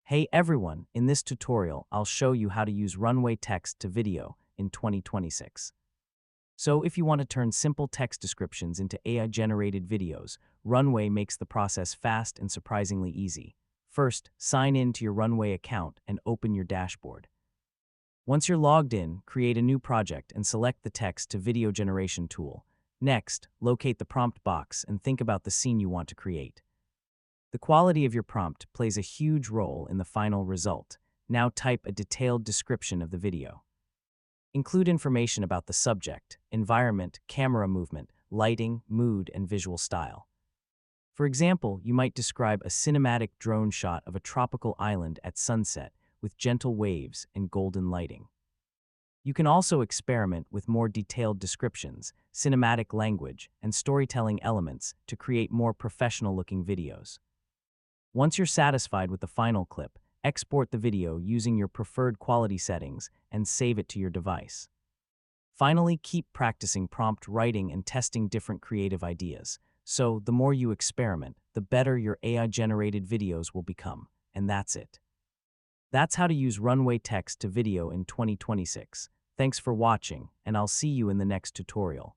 Hey everyone, in this tutorial, I'll show you how to use Runway Text to video in 2026. So if you want to turn simple text descriptions into AI-generated videos, Runway makes the process fast and surprisingly easy. First, sign in to your Runway account and open your dashboard. Once you're logged in, create a new project and select the text to video generation tool. Next, locate the prompt box and think about the scene you want to create. The quality of your prompt plays a huge role in the final result. Now type a detailed description of the video. Include information about the subject, environment, camera movement, lighting, mood, and visual style. For example, you might describe a cinematic drone shot of a tropical island at sunset with gentle waves and golden lighting. You can also experiment with more detailed descriptions, cinematic language, and storytelling elements to create more professional-looking videos. Once you're satisfied with the final clip, export the video using your preferred quality settings and save it to your device. Finally, keep practicing prompt writing and testing different creative ideas. So, the more you experiment, the better your AI-generated videos will become. And that's it. That's how to use Runway Text to video in 2026. Thanks for watching, and I'll see you in the next tutorial.